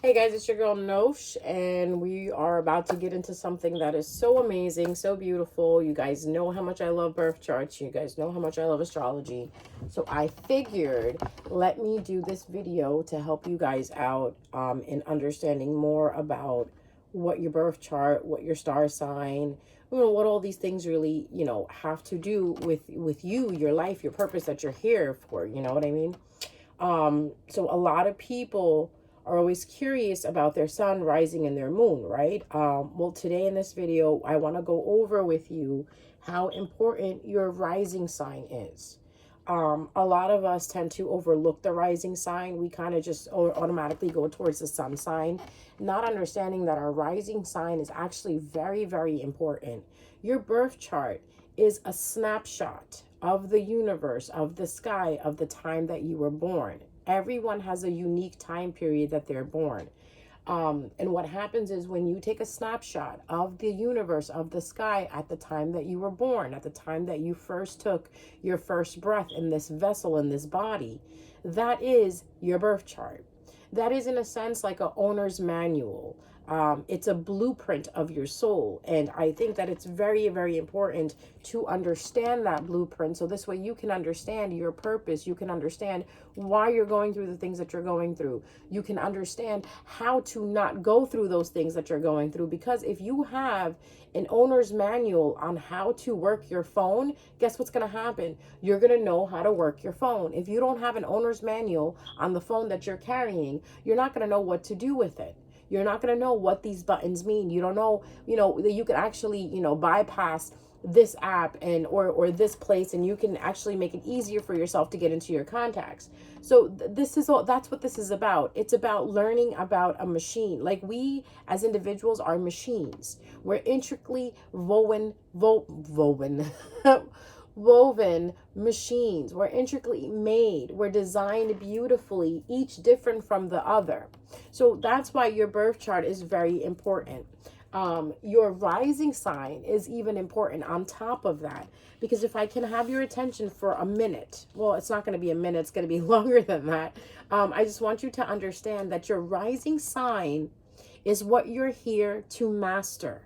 Hey guys, it's your girl Nosh, and we are about to get into something that is so amazing, so beautiful. You guys know how much I love birth charts. You guys know how much I love astrology. So I figured let me do this video to help you guys out in understanding more about what your birth chart, what your star sign, what all these things really, have to do with you, your life, your purpose that you're here for. You know what I mean? So a lot of people are always curious about their sun rising and their moon, right? Well, today in this video, I want to go over with you how important your rising sign is. A lot of us tend to overlook the rising sign. We kind of just automatically go towards the sun sign, not understanding that our rising sign is actually very, very important. Your birth chart is a snapshot of the universe, of the sky, of the time that you were born. Everyone has a unique time period that they're born. And what happens is when you take a snapshot of the universe, of the sky at the time that you were born, at the time that you first took your first breath in this vessel, in this body, that is your birth chart. That is, in a sense, like a owner's manual. It's a blueprint of your soul. And I think that it's very, very important to understand that blueprint. So this way you can understand your purpose. You can understand why you're going through the things that you're going through. You can understand how to not go through those things that you're going through. Because if you have an owner's manual on how to work your phone, guess what's going to happen? You're going to know how to work your phone. If you don't have an owner's manual on the phone that you're carrying, you're not going to know what to do with it. You're not going to know what these buttons mean. You don't know, that you could actually, bypass this app and or this place, and you can actually make it easier for yourself to get into your contacts. So this is all, that's what this is about. It's about learning about a machine. Like, we as individuals are machines. We're intricately woven machines. We're intricately made. We're designed beautifully, each different from the other. So that's why your birth chart is very important. Your rising sign is even important on top of that, because if I can have your attention for a minute, well, it's not going to be a minute, it's going to be longer than that. I just want you to understand that your rising sign is what you're here to master.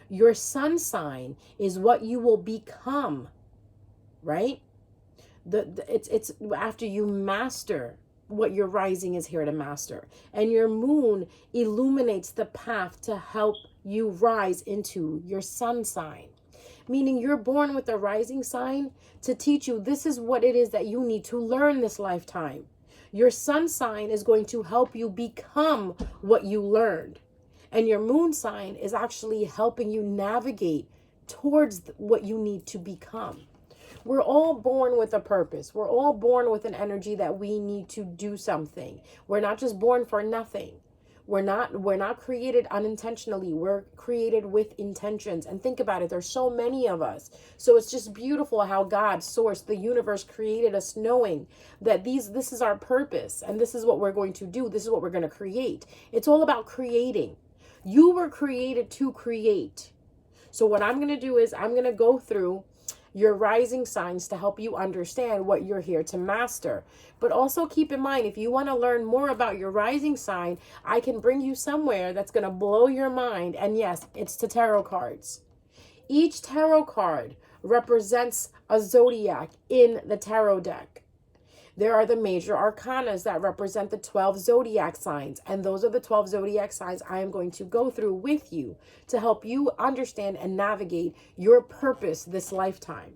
Your sun sign is what you will become, right? It's after you master what your rising is here to master. And your moon illuminates the path to help you rise into your sun sign. Meaning you're born with a rising sign to teach you this is what it is that you need to learn this lifetime. Your sun sign is going to help you become what you learned. And your moon sign is actually helping you navigate towards what you need to become. We're all born with a purpose. We're all born with an energy that we need to do something. We're not just born for nothing. We're not created unintentionally. We're created with intentions. And think about it, there's so many of us. So it's just beautiful how God, source, the universe created us knowing that this is our purpose and this is what we're going to do. This is what we're going to create. It's all about creating. You were created to create. So what I'm going to do is I'm going to go through your rising signs to help you understand what you're here to master. But also keep in mind, if you want to learn more about your rising sign, I can bring you somewhere that's going to blow your mind. And yes, it's to tarot cards. Each tarot card represents a zodiac in the tarot deck. There are the major arcanas that represent the 12 zodiac signs. And those are the 12 zodiac signs I am going to go through with you to help you understand and navigate your purpose this lifetime.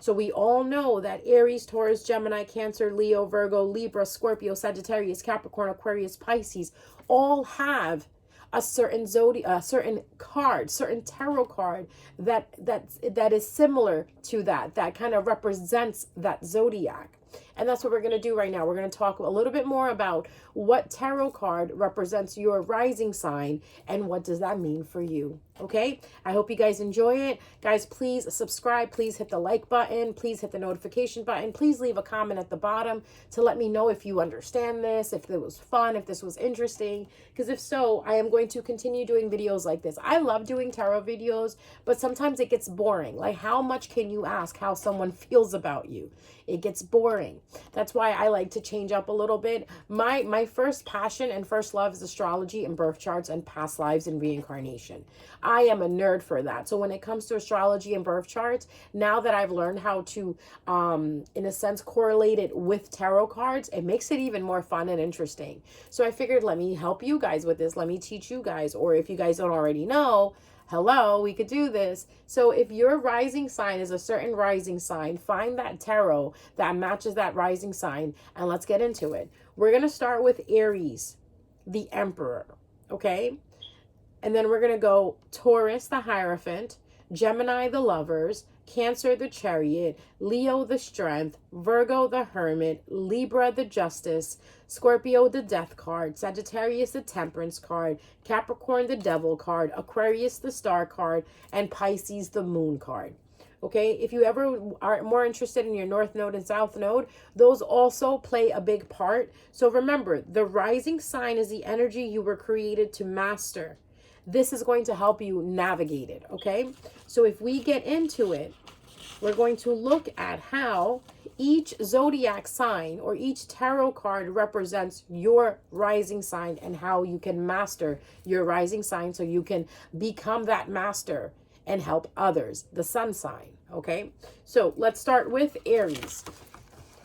So we all know that Aries, Taurus, Gemini, Cancer, Leo, Virgo, Libra, Scorpio, Sagittarius, Capricorn, Aquarius, Pisces all have a certain certain card, certain tarot card that is similar to that kind of represents that zodiac. And that's what we're going to do right now. We're going to talk a little bit more about what tarot card represents your rising sign and what does that mean for you. Okay? I hope you guys enjoy it. Guys, please subscribe. Please hit the like button. Please hit the notification button. Please leave a comment at the bottom to let me know if you understand this, if it was fun, if this was interesting. Because if so, I am going to continue doing videos like this. I love doing tarot videos, but sometimes it gets boring. Like, how much can you ask how someone feels about you? It gets boring. That's why I like to change up a little bit. My first passion and first love is astrology and birth charts and past lives and reincarnation. I am a nerd for that. So when it comes to astrology and birth charts, now that I've learned how to in a sense correlate it with tarot cards, it makes it even more fun and interesting. So I figured, let me help you guys with this. Let me teach you guys, or if you guys don't already know, hello, we could do this. So if your rising sign is a certain rising sign, find that tarot that matches that rising sign, and let's get into it. We're going to start with Aries, the Emperor, okay? And then we're going to go Taurus, the Hierophant, Gemini, the Lovers, Cancer, the Chariot, Leo, the Strength, Virgo, the Hermit, Libra, the Justice, Scorpio, the Death card, Sagittarius, the Temperance card, Capricorn, the Devil card, Aquarius, the Star card, and Pisces, the Moon card. Okay, if you ever are more interested in your North Node and South Node, those also play a big part. So remember, the rising sign is the energy you were created to master. This is going to help you navigate it, okay? So if we get into it, we're going to look at how each zodiac sign or each tarot card represents your rising sign and how you can master your rising sign so you can become that master and help others, the sun sign, okay? So let's start with Aries.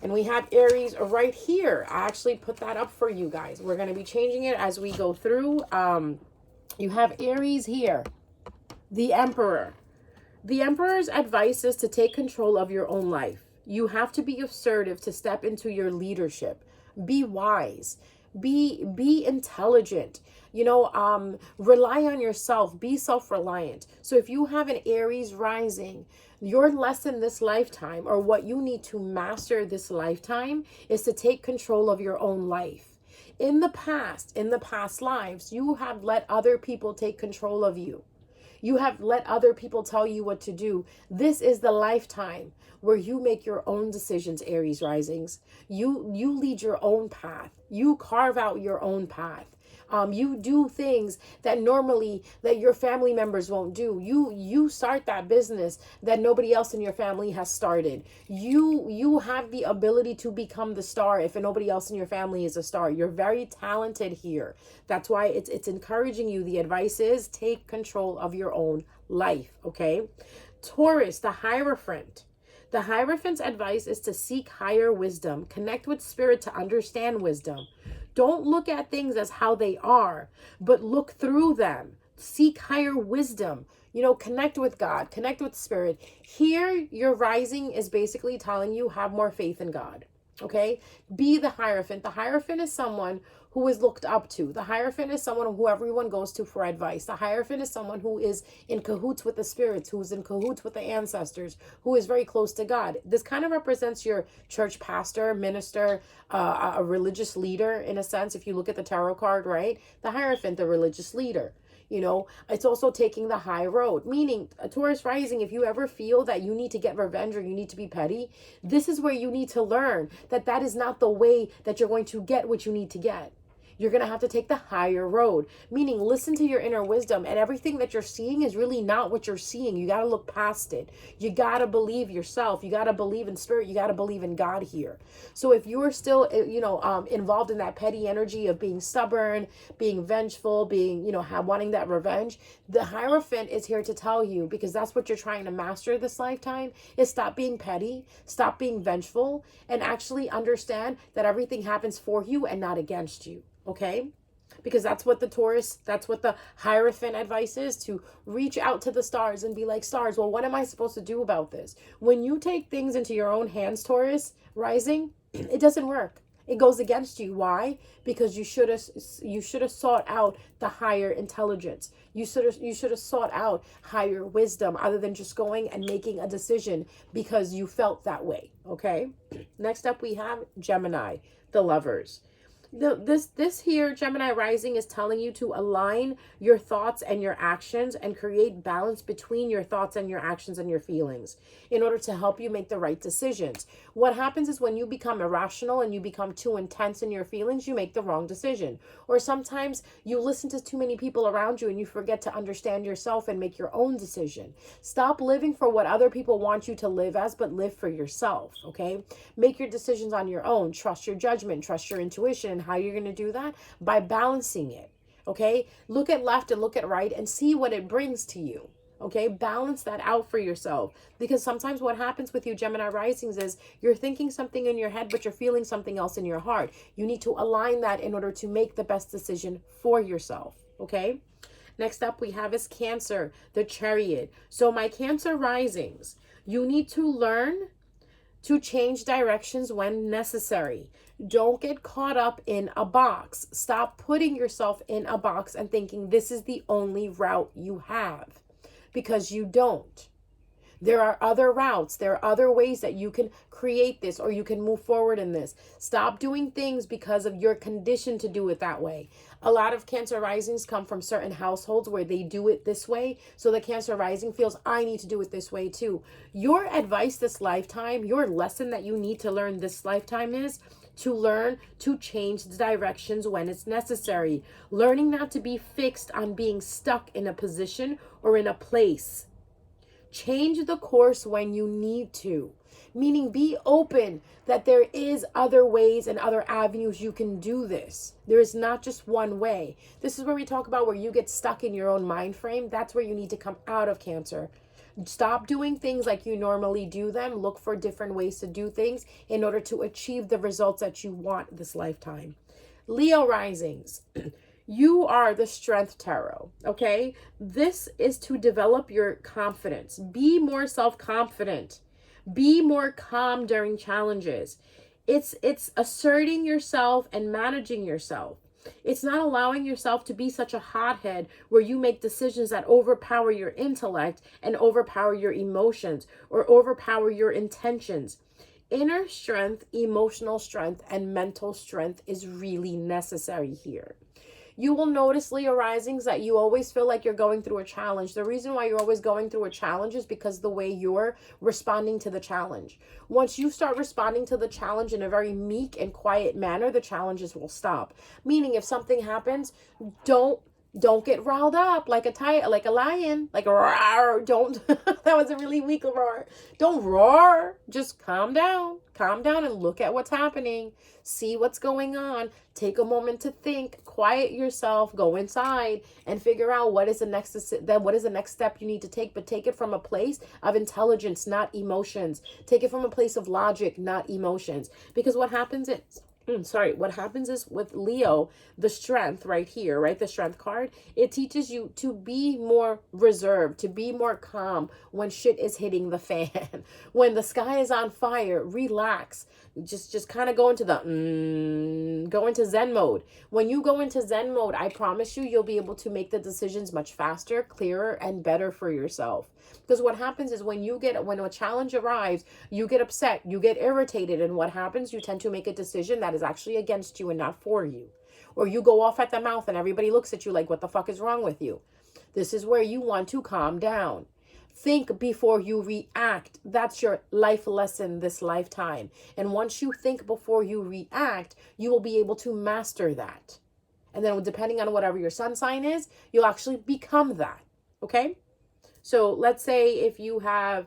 And we have Aries right here. I actually put that up for you guys. We're going to be changing it as we go through. You have Aries here, the Emperor. The Emperor's advice is to take control of your own life. You have to be assertive to step into your leadership. Be wise. Be intelligent. Rely on yourself. Be self-reliant. So if you have an Aries rising, your lesson this lifetime, or what you need to master this lifetime, is to take control of your own life. In the past lives, you have let other people take control of you. You have let other people tell you what to do. This is the lifetime where you make your own decisions, Aries risings. You lead your own path. You carve out your own path. You do things that normally that your family members won't do. You start that business that nobody else in your family has started. You have the ability to become the star if nobody else in your family is a star. You're very talented here. That's why it's encouraging you. The advice is take control of your own life, okay? Taurus, the Hierophant. The Hierophant's advice is to seek higher wisdom, connect with spirit to understand wisdom. Don't look at things as how they are, but look through them. Seek higher wisdom. Connect with God, connect with spirit. Here, your rising is basically telling you have more faith in God. Okay? Be the Hierophant. The Hierophant is someone who is looked up to. The Hierophant is someone who everyone goes to for advice. The Hierophant is someone who is in cahoots with the spirits, who's in cahoots with the ancestors, who is very close to God. This kind of represents your church pastor, minister, a religious leader in a sense. If you look at the tarot card, right? The Hierophant, the religious leader. It's also taking the high road, meaning a Taurus rising, if you ever feel that you need to get revenge or you need to be petty, this is where you need to learn that is not the way that you're going to get what you need to get. You're going to have to take the higher road, meaning listen to your inner wisdom, and everything that you're seeing is really not what you're seeing. You got to look past it. You got to believe yourself. You got to believe in spirit. You got to believe in God here. So if you're still, involved in that petty energy of being stubborn, being vengeful, being, wanting that revenge, the Hierophant is here to tell you, because that's what you're trying to master this lifetime, is stop being petty, stop being vengeful, and actually understand that everything happens for you and not against you. Okay? Because that's what the Hierophant advice is, to reach out to the stars and be like, stars, well, what am I supposed to do about this? When you take things into your own hands, Taurus rising, it doesn't work. It goes against you. Why? Because you should have sought out the higher intelligence. You should have sought out higher wisdom, other than just going and making a decision because you felt that way. Okay? Next up we have Gemini, the Lovers. This here, Gemini rising, is telling you to align your thoughts and your actions and create balance between your thoughts and your actions and your feelings in order to help you make the right decisions. What happens is when you become irrational and you become too intense in your feelings, you make the wrong decision. Or sometimes you listen to too many people around you and you forget to understand yourself and make your own decision. Stop living for what other people want you to live as, but live for yourself, okay? Make your decisions on your own. Trust your judgment, trust your intuition. And how you're going to do that? By balancing it, okay? Look at left and look at right and see what it brings to you, okay? Balance that out for yourself, because sometimes what happens with you Gemini risings is you're thinking something in your head, but you're feeling something else in your heart. You need to align that in order to make the best decision for yourself, okay? Next up we have is Cancer, the Chariot. So my Cancer risings, you need to learn to change directions when necessary. Don't get caught up in a box. Stop putting yourself in a box and thinking this is the only route you have, because you don't. There are other routes. There are other ways that you can create this or you can move forward in this. Stop doing things because of your condition to do it that way. A lot of Cancer risings come from certain households where they do it this way. So the Cancer rising feels, I need to do it this way too. Your advice this lifetime, your lesson that you need to learn this lifetime is to learn to change the directions when it's necessary. Learning not to be fixed on being stuck in a position or in a place. Change the course when you need to, meaning be open that there is other ways and other avenues you can do this. There is not just one way. This is where we talk about where you get stuck in your own mind frame. That's where you need to come out of Cancer. Stop doing things like you normally do them. Look for different ways to do things in order to achieve the results that you want this lifetime. Leo risings. You are the Strength Tarot, okay? This is to develop your confidence. Be more self-confident. Be more calm during challenges. It's asserting yourself and managing yourself. It's not allowing yourself to be such a hothead where you make decisions that overpower your intellect and overpower your emotions or overpower your intentions. Inner strength, emotional strength, and mental strength is really necessary here. You will notice, Leo risings, that you always feel like you're going through a challenge. The reason why you're always going through a challenge is because the way you're responding to the challenge. Once you start responding to the challenge in a very meek and quiet manner, the challenges will stop. Meaning if something happens, don't get riled up like a lion, like a roar. Don't, that was a really weak roar. Don't roar. Just calm down and look at what's happening. See what's going on. Take a moment to think, quiet yourself, go inside and figure out what is the next step you need to take, but take it from a place of intelligence, not emotions. Take it from a place of logic, not emotions. Because what happens is with Leo, the strength right here, right? The strength card, it teaches you to be more reserved, to be more calm when shit is hitting the fan. When the sky is on fire, relax. Just kind of go into Zen mode. When you go into Zen mode, I promise you'll be able to make the decisions much faster, clearer, and better for yourself. Because what happens is when a challenge arrives, you get upset, you get irritated, and what happens? You tend to make a decision that is actually against you and not for you. Or you go off at the mouth and everybody looks at you like, what the fuck is wrong with you? This is where you want to calm down. Think before you react. That's your life lesson this lifetime. And once you think before you react, you will be able to master that. And then depending on whatever your sun sign is, you'll actually become that. Okay? So let's say if you have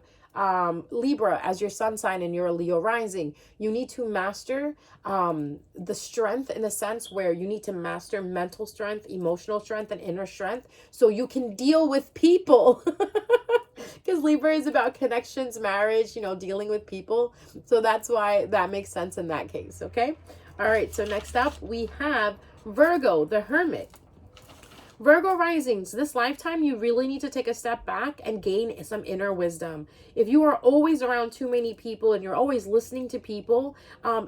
Libra as your sun sign and you're a Leo rising, you need to master the strength in the sense where you need to master mental strength, emotional strength, and inner strength so you can deal with people. Because Libra is about connections, marriage, dealing with people. So that's why that makes sense in that case, okay? All right, so next up we have Virgo, the Hermit. Virgo risings, this lifetime you really need to take a step back and gain some inner wisdom. If you are always around too many people and you're always listening to people,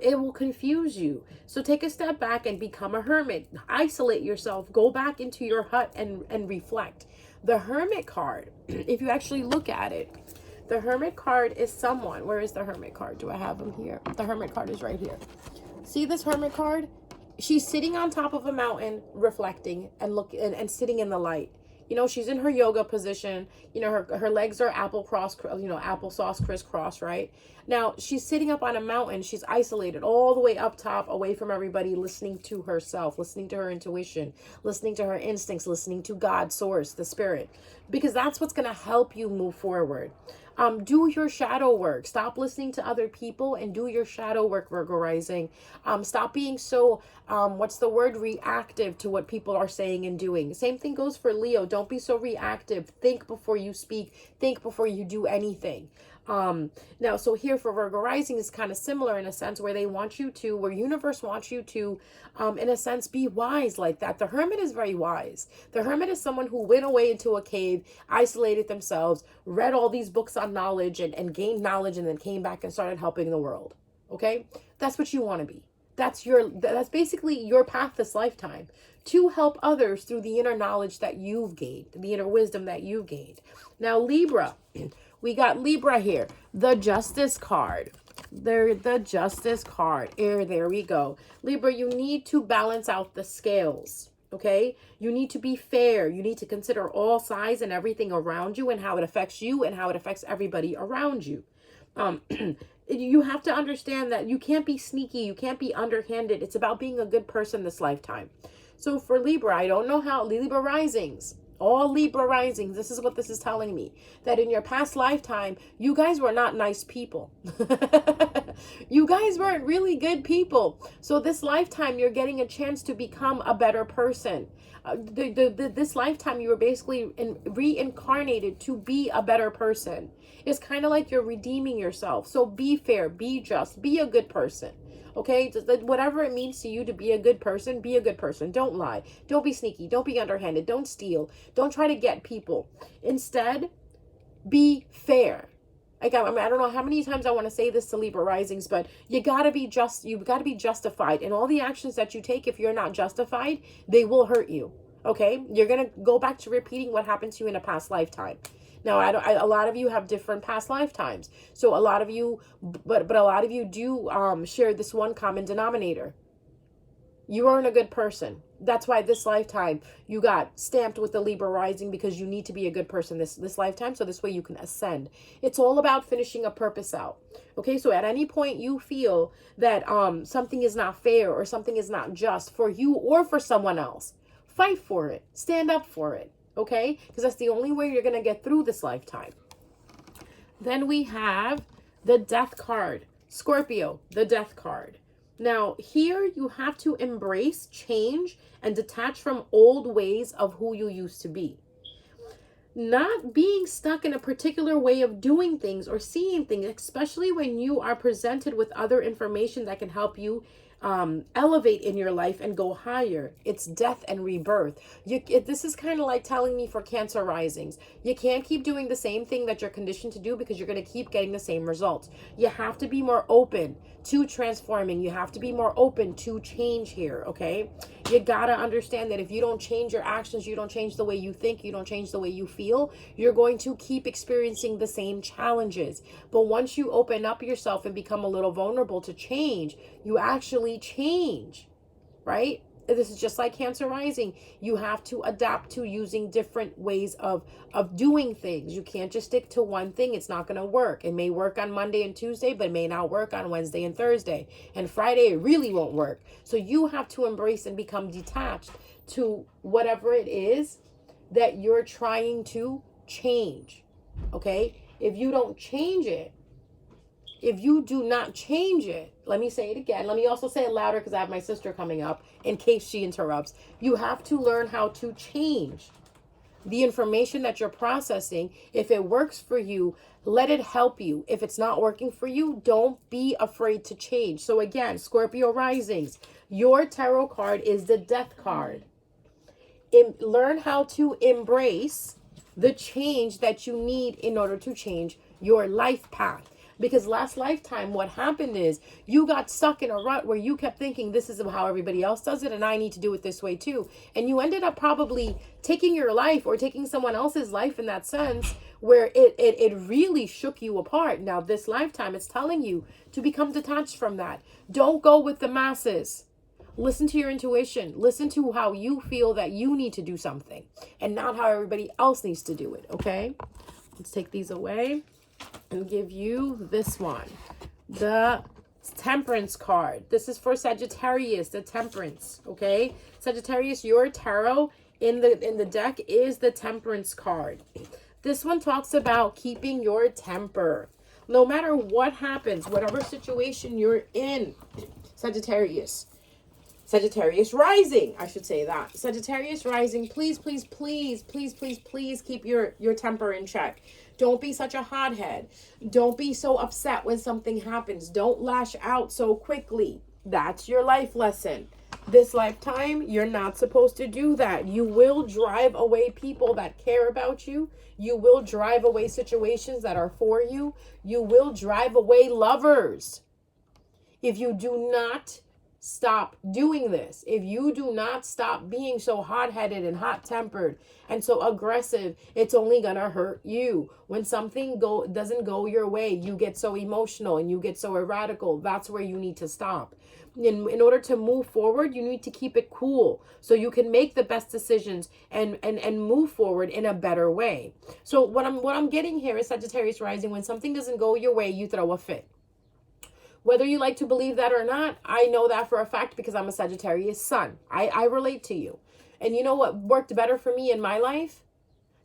it will confuse you. So take a step back and become a hermit. Isolate yourself. Go back into your hut and reflect. The Hermit card, if you actually look at it, the Hermit card is someone. Where is the Hermit card? Do I have them here? The Hermit card is right here. See this Hermit card? She's sitting on top of a mountain, reflecting and sitting in the light. She's in her yoga position. Her legs are applesauce crisscross, right? Now she's sitting up on a mountain. She's isolated all the way up top, away from everybody, listening to herself, listening to her intuition, listening to her instincts, listening to God, source, the spirit, because that's what's going to help you move forward. Do your shadow work. Stop listening to other people and do your shadow work, Virgo rising. Stop being so, reactive to what people are saying and doing. Same thing goes for Leo. Don't be so reactive. Think before you speak. Think before you do anything. Now, so here for Virgo rising is kind of similar in a sense where universe wants you to, in a sense, be wise like that. The hermit is very wise. The hermit is someone who went away into a cave, isolated themselves, read all these books on knowledge and gained knowledge, and then came back and started helping the world. Okay. That's what you want to be. That's basically your path this lifetime, to help others through the inner knowledge that you've gained, the inner wisdom that you've gained. Now, Libra, we got Libra here, the Justice card. The Justice card. There we go. Libra, you need to balance out the scales. Okay, you need to be fair. You need to consider all sides and everything around you and how it affects you and how it affects everybody around you. You have to understand that you can't be sneaky. You can't be underhanded. It's about being a good person this lifetime. So for Libra, I don't know how, Libra risings, all Libra risings, this is what this is telling me, that in your past lifetime, you guys were not nice people. You guys weren't really good people. So this lifetime, you're getting a chance to become a better person. This lifetime, you were basically reincarnated to be a better person. It's kind of like you're redeeming yourself. So be fair, be just, be a good person. Okay, whatever it means to you to be a good person, be a good person. Don't lie. Don't be sneaky. Don't be underhanded. Don't steal. Don't try to get people. Instead, be fair. Like, I don't know how many times I want to say this to Libra risings, but you gotta be just. You've got to be justified. And all the actions that you take, if you're not justified, they will hurt you. Okay, you're gonna go back to repeating what happened to you in a past lifetime. Now, a lot of you have different past lifetimes. So a lot of you, but a lot of you do share this one common denominator. You aren't a good person. That's why this lifetime you got stamped with the Libra rising, because you need to be a good person this lifetime. So this way you can ascend. It's all about finishing a purpose out. Okay, so at any point you feel that something is not fair or something is not just for you or for someone else, fight for it. Stand up for it. Okay, because that's the only way you're going to get through this lifetime. Then we have the Death card. Scorpio, the Death card. Now, here you have to embrace change and detach from old ways of who you used to be. Not being stuck in a particular way of doing things or seeing things, especially when you are presented with other information that can help you elevate in your life and go higher. It's death and rebirth. This is kind of like telling me for Cancer risings, you can't keep doing the same thing that you're conditioned to do, because you're going to keep getting the same results. You have to be more open to transforming. You have to be more open to change here. Okay, you gotta understand that if you don't change your actions, you don't change the way you think, you don't change the way you feel, you're going to keep experiencing the same challenges. But once you open up yourself and become a little vulnerable to change, you actually change, right? This is just like Cancer rising. You have to adapt to using different ways of doing things. You can't just stick to one thing. It's not going to work. It may work on Monday and Tuesday, but it may not work on Wednesday and Thursday. And Friday, it really won't work. So you have to embrace and become detached to whatever it is that you're trying to change. Okay? If you don't change it, if you do not change it, let me say it again. Let me also say it louder, because I have my sister coming up in case she interrupts. You have to learn how to change the information that you're processing. If it works for you, let it help you. If it's not working for you, don't be afraid to change. So again, Scorpio risings, your tarot card is the Death card. Learn how to embrace the change that you need in order to change your life path. Because last lifetime, what happened is you got stuck in a rut where you kept thinking this is how everybody else does it and I need to do it this way too. And you ended up probably taking your life or taking someone else's life in that sense, where it really shook you apart. Now this lifetime, it's telling you to become detached from that. Don't go with the masses. Listen to your intuition. Listen to how you feel that you need to do something and not how everybody else needs to do it, okay? Let's take these away and give you this one. The Temperance card. This is for Sagittarius, the Temperance, okay? Sagittarius, your tarot in the deck is the Temperance card. This one talks about keeping your temper. No matter what happens, whatever situation you're in, Sagittarius. Sagittarius rising, I should say that. Sagittarius rising, please, please, please, please, please, please keep your temper in check. Don't be such a hothead. Don't be so upset when something happens. Don't lash out so quickly. That's your life lesson. This lifetime, you're not supposed to do that. You will drive away people that care about you. You will drive away situations that are for you. You will drive away lovers. If you do not stop doing this, if you do not stop being so hot-headed and hot-tempered and so aggressive, it's only gonna hurt you. When something doesn't go your way, you get so emotional and you get so radical. That's where you need to stop. In order to move forward, you need to keep it cool so you can make the best decisions and move forward in a better way. So what I'm getting here is Sagittarius rising, when something doesn't go your way, you throw a fit. Whether you like to believe that or not, I know that for a fact because I'm a Sagittarius sun. I relate to you. And you know what worked better for me in my life?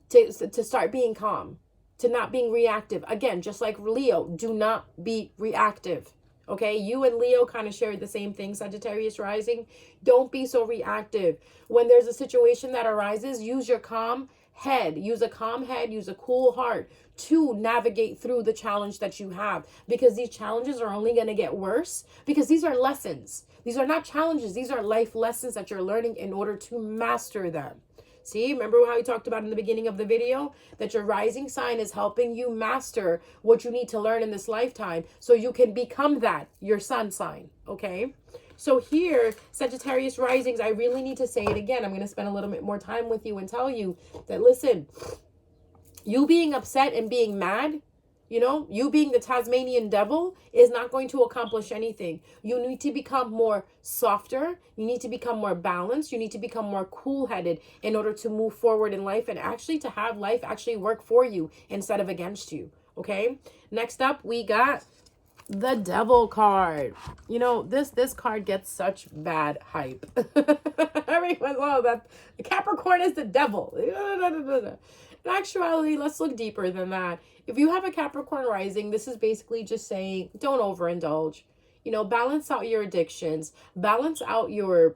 To start being calm, to not being reactive. Again, just like Leo, do not be reactive. Okay, you and Leo kind of share the same thing, Sagittarius rising. Don't be so reactive. When there's a situation that arises, use your calm head, use a calm head, use a cool heart to navigate through the challenge that you have, because these challenges are only going to get worse, because these are lessons. These are not challenges. These are life lessons that you're learning in order to master them. See, remember how we talked about in the beginning of the video that your rising sign is helping you master what you need to learn in this lifetime so you can become that, your sun sign, okay? So here, Sagittarius risings, I really need to say it again. I'm going to spend a little bit more time with you and tell you that, listen, you being upset and being mad, you know, you being the Tasmanian devil is not going to accomplish anything. You need to become more softer. You need to become more balanced. You need to become more cool-headed in order to move forward in life and actually to have life actually work for you instead of against you. Okay. Next up, we got the Devil card. You know, this card gets such bad hype. Everyone's, oh, that Capricorn is the devil. In actuality, let's look deeper than that. If you have a Capricorn rising, this is basically just saying don't overindulge. You know, balance out your addictions, balance out your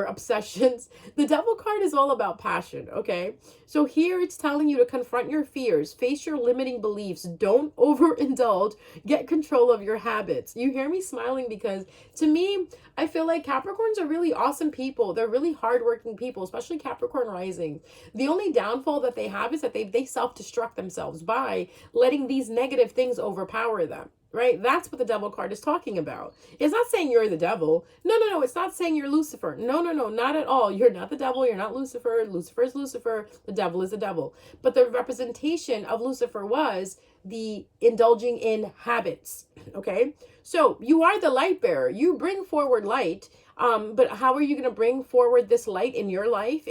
obsessions. The Devil card is all about passion, okay? So here it's telling you to confront your fears, face your limiting beliefs, don't overindulge, get control of your habits. You hear me smiling because to me, I feel like Capricorns are really awesome people. They're really hardworking people, especially Capricorn rising. The only downfall that they have is that they self-destruct themselves by letting these negative things overpower them. Right? That's what the Devil card is talking about. It's not saying you're the devil. No. It's not saying you're Lucifer. No, not at all. You're not the devil. You're not Lucifer. Lucifer is Lucifer. The devil is the devil. But the representation of Lucifer was the indulging in habits. Okay? So you are the light bearer. You bring forward light. But how are you going to bring forward this light in your life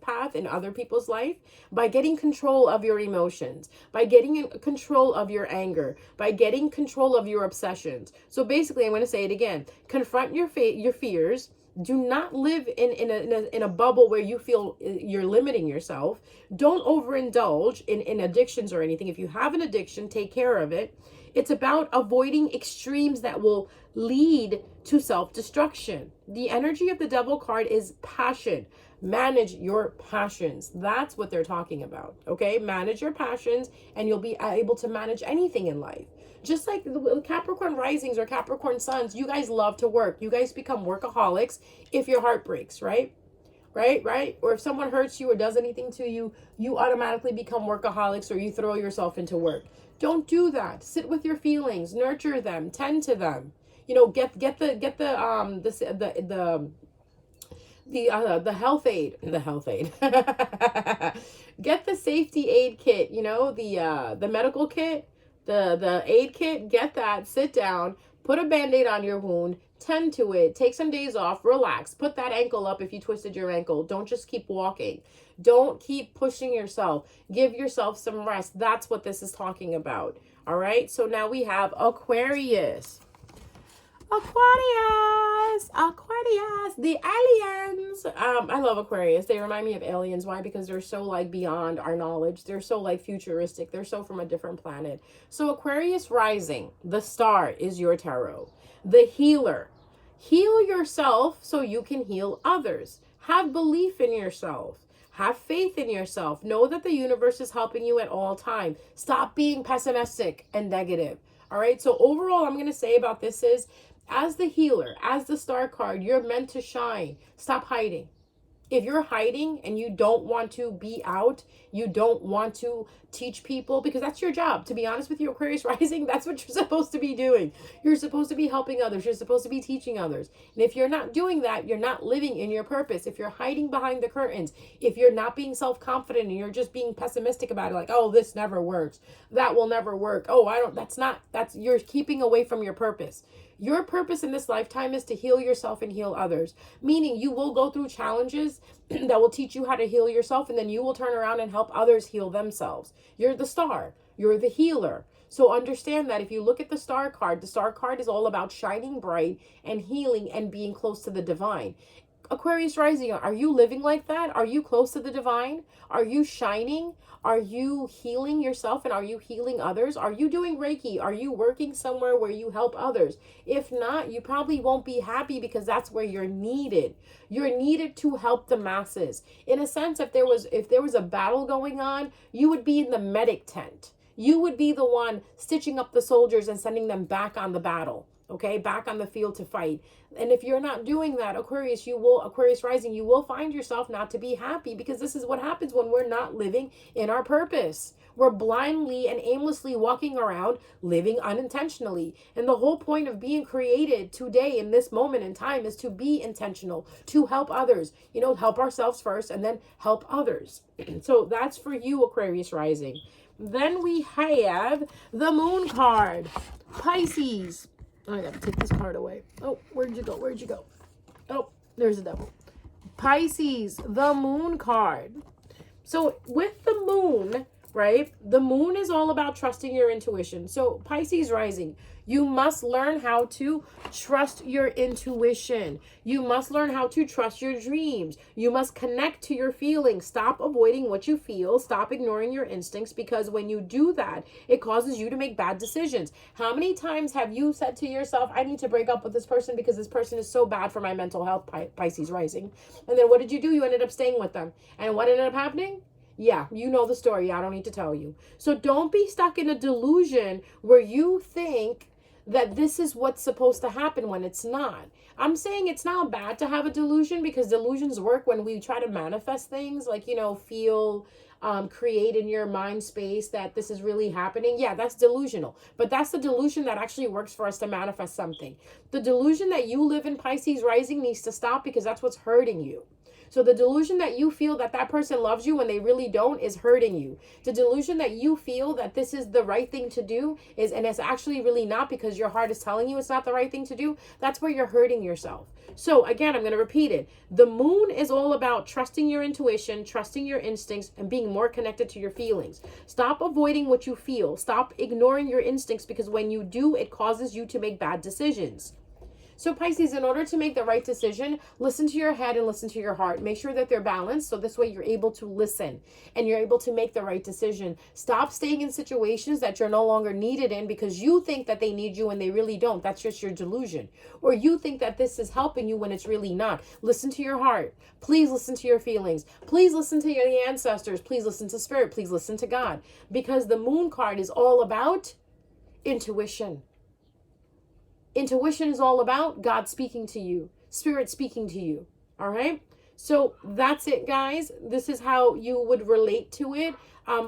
path, in other people's life? By getting control of your emotions, by getting control of your anger, by getting control of your obsessions. So basically, I'm going to say it again. Confront your fears. Do not live in a bubble where you feel you're limiting yourself. Don't overindulge in addictions or anything. If you have an addiction, take care of it. It's about avoiding extremes that will lead to self-destruction. The energy of the Devil card is passion. Manage your passions. That's what they're talking about. Okay? Manage your passions and you'll be able to manage anything in life. Just like the Capricorn risings or Capricorn suns, you guys love to work. You guys become workaholics if your heart breaks, right? Right? Or if someone hurts you or does anything to you, you automatically become workaholics or you throw yourself into work. Don't do that. Sit with your feelings, nurture them, tend to them. You know, get the health aid, get the safety aid kit, you know, the medical kit, the aid kit, get that, sit down, put a Band-Aid on your wound, Tend to it. Take some days off. Relax. Put that ankle up if you twisted your ankle. Don't just keep walking. Don't keep pushing yourself. Give yourself some rest. That's what this is talking about. All right. So now we have Aquarius. Aquarius, the aliens. I love Aquarius. They remind me of aliens. Why? Because they're so like beyond our knowledge. They're so like futuristic. They're so from a different planet. So Aquarius rising, the star is your tarot. The healer. Heal yourself so you can heal others. Have belief in yourself. Have faith in yourself. Know that the universe is helping you at all times. Stop being pessimistic and negative. All right. So overall, I'm going to say about this is, as the healer, as the star card, you're meant to shine. Stop hiding. If you're hiding and you don't want to be out, you don't want to teach people, because that's your job. To be honest with you, Aquarius rising, that's what you're supposed to be doing. You're supposed to be helping others. You're supposed to be teaching others. And if you're not doing that, you're not living in your purpose. If you're hiding behind the curtains, if you're not being self-confident and you're just being pessimistic about it, like, oh, this never works, that will never work. Oh, you're keeping away from your purpose. Your purpose in this lifetime is to heal yourself and heal others, meaning you will go through challenges that will teach you how to heal yourself, and then you will turn around and help others heal themselves. You're the star. You're the healer. So understand that if you look at the star card is all about shining bright and healing and being close to the divine. Aquarius rising, are you living like that? Are you close to the divine? Are you shining? Are you healing yourself and are you healing others? Are you doing Reiki? Are you working somewhere where you help others? If not, you probably won't be happy, because that's where you're needed. You're needed to help the masses. In a sense, if there was a battle going on, you would be in the medic tent. You would be the one stitching up the soldiers and sending them back on the battle. Okay, back on the field to fight. And if you're not doing that, Aquarius rising, you will find yourself not to be happy, because this is what happens when we're not living in our purpose. We're blindly and aimlessly walking around, living unintentionally. And the whole point of being created today in this moment in time is to be intentional, to help others, help ourselves first and then help others. So that's for you, Aquarius rising. Then we have the moon card, Pisces. I gotta take this card away. Oh, where'd you go? Oh, there's the devil. Pisces, the moon card. So with the moon, right? The moon is all about trusting your intuition. So Pisces rising, you must learn how to trust your intuition. You must learn how to trust your dreams. You must connect to your feelings. Stop avoiding what you feel. Stop ignoring your instincts, because when you do that, it causes you to make bad decisions. How many times have you said to yourself, I need to break up with this person because this person is so bad for my mental health, Pisces rising? And then what did you do? You ended up staying with them. And what ended up happening? Yeah, you know the story. I don't need to tell you. So don't be stuck in a delusion where you think that this is what's supposed to happen when it's not. I'm saying it's not bad to have a delusion, because delusions work when we try to manifest things, like, create in your mind space that this is really happening. Yeah, that's delusional. But that's the delusion that actually works for us to manifest something. The delusion that you live in, Pisces rising, needs to stop, because that's what's hurting you. So the delusion that you feel that that person loves you when they really don't is hurting you. The delusion that you feel that this is the right thing to do and it's actually really not, because your heart is telling you it's not the right thing to do, that's where you're hurting yourself. So again, I'm going to repeat it. The moon is all about trusting your intuition, trusting your instincts, and being more connected to your feelings. Stop avoiding what you feel. Stop ignoring your instincts, because when you do, it causes you to make bad decisions. So Pisces, in order to make the right decision, listen to your head and listen to your heart. Make sure that they're balanced, so this way you're able to listen and you're able to make the right decision. Stop staying in situations that you're no longer needed in because you think that they need you and they really don't. That's just your delusion. Or you think that this is helping you when it's really not. Listen to your heart. Please listen to your feelings. Please listen to your ancestors. Please listen to spirit. Please listen to God. Because the moon card is all about intuition. Intuition is all about God speaking to you, spirit speaking to you. All right. So that's it, guys. This is how you would relate to it.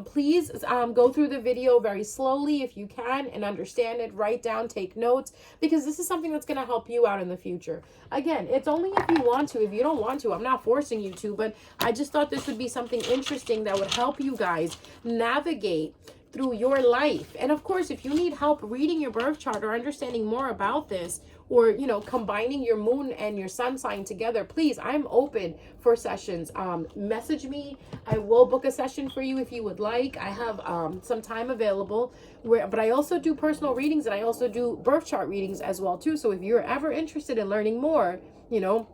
Please go through the video very slowly if you can and understand it. Write down, take notes, because this is something that's going to help you out in the future. Again, it's only if you want to. If you don't want to, I'm not forcing you to, but I just thought this would be something interesting that would help you guys navigate through your life. And of course, if you need help reading your birth chart or understanding more about this, or, you know, combining your moon and your sun sign together, please, I'm open for sessions. Message me. I will book a session for you if you would like. I have some time available, but I also do personal readings, and I also do birth chart readings as well too. So if you're ever interested in learning more, you know,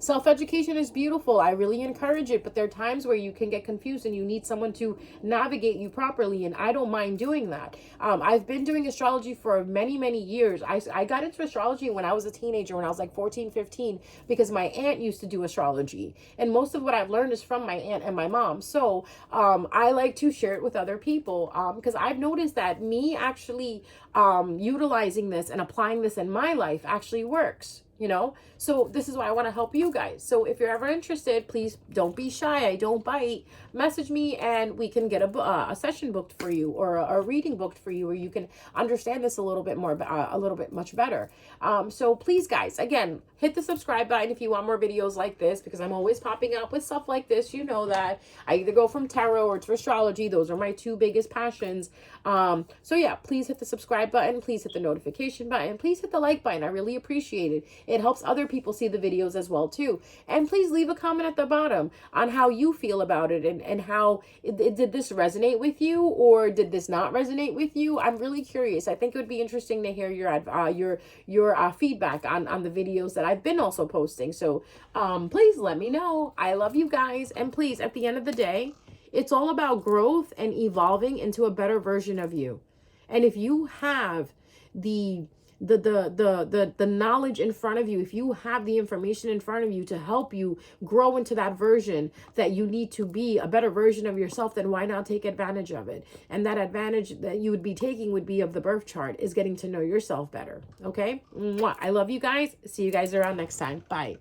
self-education is beautiful. I really encourage it, but there are times where you can get confused and you need someone to navigate you properly, and I don't mind doing that. I've been doing astrology for many, many years. I got into astrology when I was a teenager, when I was like 14, 15, because my aunt used to do astrology. And most of what I've learned is from my aunt and my mom. So I like to share it with other people, because I've noticed that me actually utilizing this and applying this in my life actually works. You know, so this is why I want to help you guys. So if you're ever interested, please don't be shy. I don't bite. Message me and we can get a session booked for you, or a reading booked for you, where you can understand this a little bit more, a little bit much better. So please, guys, again, hit the subscribe button if you want more videos like this, because I'm always popping up with stuff like this. You know that I either go from tarot or to astrology. Those are my two biggest passions. So yeah, please hit the subscribe button. Please hit the notification button. Please hit the like button. I really appreciate it. It helps other people see the videos as well too. And please leave a comment at the bottom on how you feel about it, and how did this resonate with you, or did this not resonate with you? I'm really curious. I think it would be interesting to hear your feedback on the videos that I've been also posting. So please let me know. I love you guys, and please, at the end of the day, it's all about growth and evolving into a better version of you. And if you have the knowledge in front of you, if you have the information in front of you to help you grow into that version that you need to be, a better version of yourself, then why not take advantage of it? And that advantage that you would be taking would be of the birth chart, is getting to know yourself better. Okay? Mwah. I love you guys. See you guys around next time. Bye.